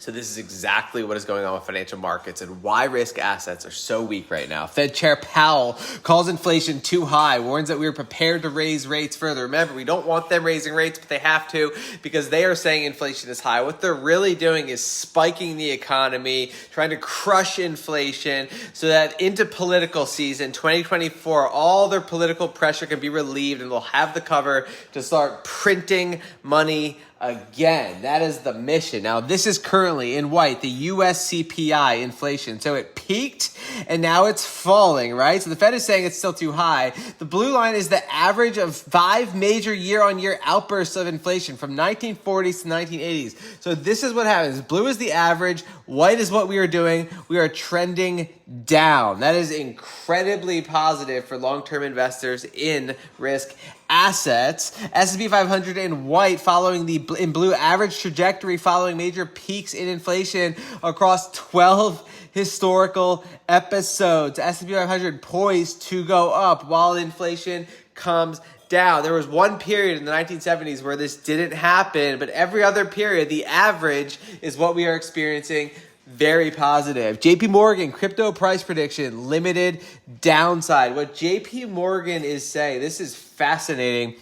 So this is exactly what is going on with financial markets and why risk assets are so weak right now. Fed Chair Powell calls inflation too high, warns that we are prepared to raise rates further. Remember, we don't want them raising rates, but they have to because they are saying inflation is high. What they're really doing is spiking the economy, trying to crush inflation so that into political season 2024, all their political pressure can be relieved and they'll have the cover to start printing money again. That is the mission. Now, this is currently in white, the US CPI inflation. So it peaked and now it's falling, right? So the Fed is saying it's still too high. The blue line is the average of 5 major year-on-year outbursts of inflation from 1940s to 1980s. So this is what happens. Blue is the average. White is what we are doing. We are trending down. That is incredibly positive for long-term investors in risk assets. S&P 500 in white following in blue average trajectory following major peaks in inflation across 12 historical episodes. S&P 500 poised to go up while inflation comes down. There was one period in the 1970s where this didn't happen, but every other period, the average is what we are experiencing. Very positive. JP Morgan, crypto price prediction, limited downside. What JP Morgan is saying, this is fascinating.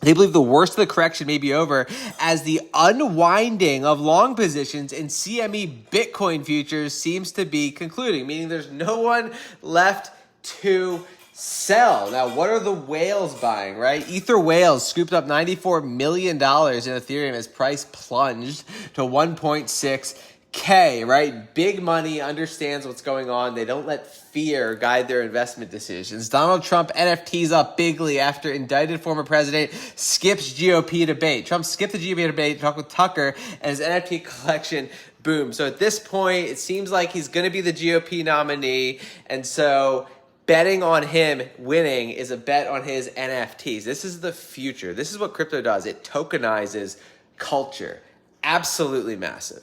They believe the worst of the correction may be over as the unwinding of long positions in CME Bitcoin futures seems to be concluding, meaning there's no one left to sell. Now, what are the whales buying, right? Ether whales scooped up $94 million in Ethereum as price plunged to 1.6K, right? Big money understands what's going on. They don't let fear guide their investment decisions. Donald Trump NFTs up bigly after indicted former president skips GOP debate. Trump skipped the GOP debate to talk with Tucker, and his NFT collection boomed. So at this point, it seems like he's going to be the GOP nominee, and so betting on him winning is a bet on his NFTs. This is the future. This is what crypto does. It tokenizes culture. Absolutely massive.